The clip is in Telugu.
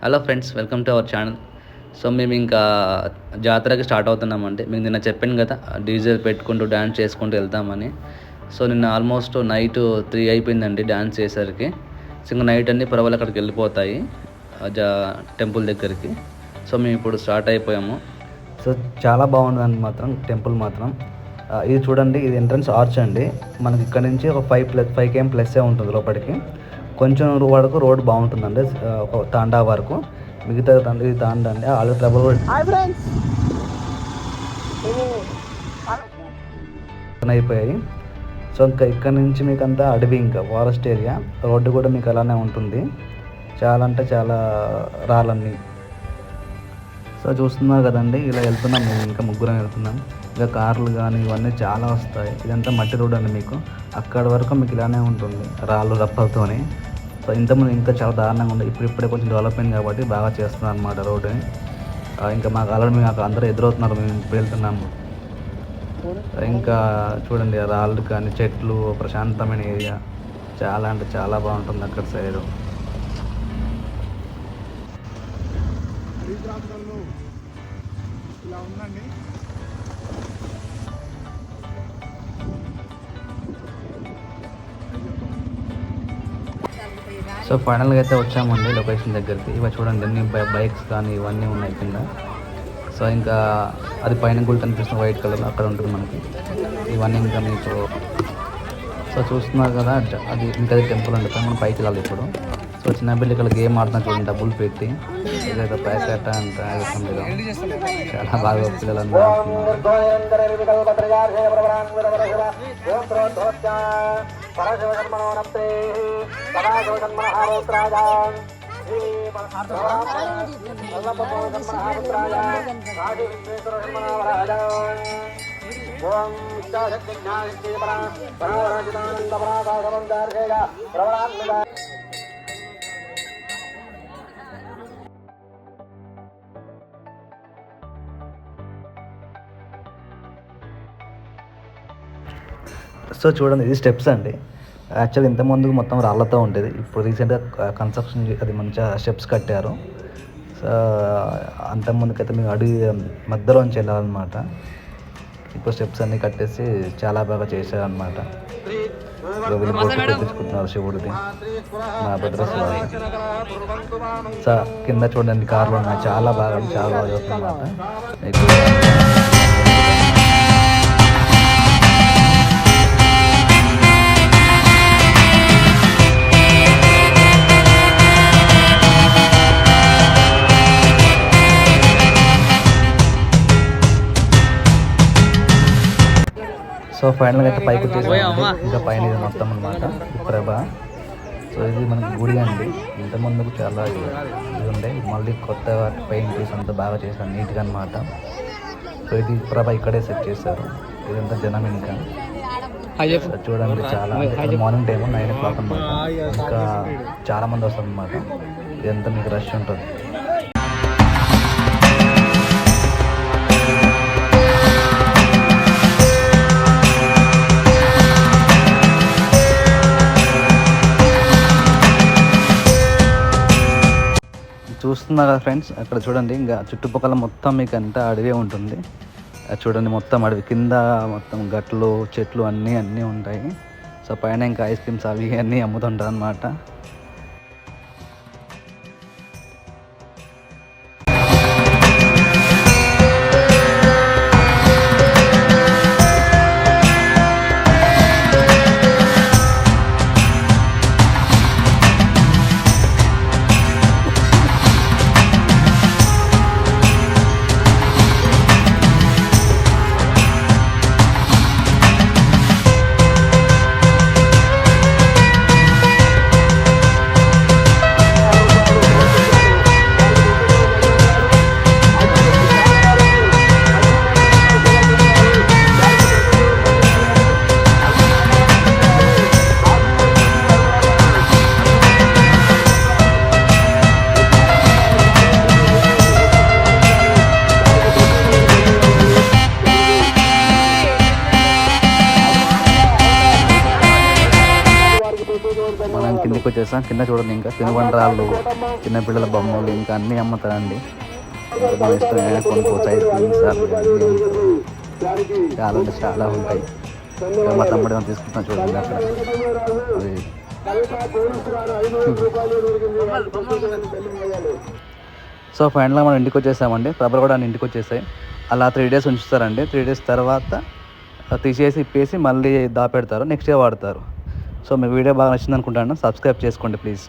Hello friends, welcome to our channel. So మేము ఇంకా జాతరకి స్టార్ట్ అవుతున్నామంటే మీకు నిన్న చెప్పాను కదా, డీజే పెట్టుకుంటూ డ్యాన్స్ చేసుకుంటూ వెళ్తామని. సో నిన్న ఆల్మోస్ట్ నైట్ 3 అయిపోయిందండి డ్యాన్స్ చేసరికి. సో ఇంకా నైట్ అన్ని పర్వాలు అక్కడికి వెళ్ళిపోతాయి టెంపుల్ దగ్గరికి. సో మేము ఇప్పుడు స్టార్ట్ అయిపోయాము. సో చాలా బాగుంది మాత్రం టెంపుల్ మాత్రం. ఇది చూడండి, ఇది ఎంట్రన్స్ ఆర్చ్ అండి. మనకి ఇక్కడ నుంచి ఒక 5 km ప్లస్సే ఉంటుంది లోపలికి. కొంచెం వరకు రోడ్ బాగుంటుందండి, ఒక తాండా వరకు. మిగతా ఇది తాండా అండి, ఆల్రెడీ ట్రబుల్ అయిపోయాయి. సో ఇంకా ఇక్కడ నుంచి మీకు అంతా అడవి, ఇంకా ఫారెస్ట్ ఏరియా. రోడ్డు కూడా మీకు అలానే ఉంటుంది. చాలా అంటే చాలా రాళ్ళన్నీ. సో చూస్తున్నారు కదండి, ఇలా వెళ్తున్నాం మేము, ఇంకా ముగ్గురం వెళ్తున్నాం. ఇంకా కార్లు కానీ ఇవన్నీ చాలా వస్తాయి. ఇదంతా మట్టి రోడ్ అండి. మీకు అక్కడి వరకు మీకు ఇలానే ఉంటుంది, రాళ్ళు రప్పలతోని. సో ఇంతకుముందు ఇంకా చాలా దారుణంగా ఉంది. ఇప్పుడే కొంచెం డెవలప్మెంట్ కాబట్టి బాగా చేస్తున్నారు అనమాట రోడ్డుని. ఇంకా మాకు ఆల్రెడీ మేము అక్కడ అందరూ ఎదురవుతున్నారు, మేము ఇప్పుడు వెళ్తున్నాము. ఇంకా చూడండి, రాళ్ళు కానీ చెట్లు, ప్రశాంతమైన ఏరియా. చాలా అంటే చాలా బాగుంటుంది అక్కడ సైడు. సో ఫైనల్గా అయితే వచ్చామండి లొకేషన్ దగ్గరికి. ఇవి చూడండి, అన్ని బైక్స్ కానీ ఇవన్నీ ఉన్నాయి కింద. సో ఇంకా అది పైన గుళ్ళు కనిపిస్తుంది వైట్ కలర్, అక్కడ ఉంటుంది మనకి. ఇవన్నీ ఇంకా మీకు సో చూస్తున్నారు కదా, అది ఇంకా టెంపుల్ అండి. మనం పైకి వెళ్ళాలి ఇప్పుడు. సో చిన్న పిల్లలు ఇక్కడ గేమ్ ఆడుతున్నారు చూడండి, డబ్బులు పెట్టి. ఇదైతే ప్యాకెట్ అంట చాలా బాగా పిల్లలందరూ సో చూడండి, ఇది స్టెప్స్ అండి. యాక్చువల్లీ ఇంతకుముందు మొత్తం రాళ్ళతో ఉండేది. ఇప్పుడు రీసెంట్గా కన్స్ట్రక్షన్ అది మంచిగా స్టెప్స్ కట్టారు. సో అంతకుముందుకైతే మేము అడిగి మధ్యలోంచి వెళ్ళాలన్నమాట. ఇప్పుడు స్టెప్స్ అన్నీ కట్టేసి చాలా బాగా చేశారనమాట. వీళ్ళు బొట్టు పెట్టించుకుంటున్నారు శివుడిది, మా భద్రస్వామి. సో కింద చూడండి కార్లు ఉన్నాయి, చాలా బాగా చదువుతుందన్నమాట. సో ఫైనల్గా అయితే పైకి వచ్చేసి ఇంకా పైన ఇది మొత్తం అనమాట ప్రభ. సో ఇది మనకి గుడి అండి. ఇంతకుముందుకు చాలా ఇది ఉండే, మళ్ళీ కొత్త పెయింట్స్ అంతా బాగా చేశారు నీట్గా అనమాట. సో ఇది ప్రభ ఇక్కడే సెట్ చేశారు. ఇదంతా జనం ఇంకా చూడండి, చాలా మార్నింగ్ టైం 9 o'clock అనమాట. ఇంకా చాలా మంది వస్తారు అనమాట. ఇదంతా మీకు రష్ ఉంటుంది. చూస్తున్నారు కదా ఫ్రెండ్స్, అక్కడ చూడండి, ఇంకా చుట్టుపక్కల మొత్తం మీకు అంతా అడవి ఉంటుంది. చూడండి, మొత్తం అడవి కింద మొత్తం గట్లు, చెట్లు అన్నీ ఉంటాయి. సో పైన ఇంకా ఐస్ క్రీమ్స్ అవి అన్నీ అమ్ముతుంటారు అన్నమాట. వచ్చేసాం. కింద చూడండి, ఇంకా తినుబండరాళ్ళు, చిన్నపిల్లల బొమ్మలు ఇంకా అన్నీ అమ్ముతారండి. మన ఇష్టమైన కొనుక్కోవచ్చు. ఐస్ క్రీమ్స్ అన్నీ చాలా అంటే చాలా ఉంటాయి. మా తమ్ముడు ఏమైనా తీసుకుంటున్నా చూడండి అక్కడ. సో ఫైనల్గా మనం ఇంటికి వచ్చేసామండి. ప్రభలు కూడా ఇంటికి వచ్చేసాయి. అలా 3 days ఉంచుతారండి. 3 days తర్వాత తీసేసి ఇప్పేసి మళ్ళీ దాపెడతారు. నెక్స్ట్ డే వాడతారు. సో మీకు వీడియో బాగా నచ్చింది అనుకుంటాను. సబ్స్క్రైబ్ చేసుకోండి ప్లీజ్.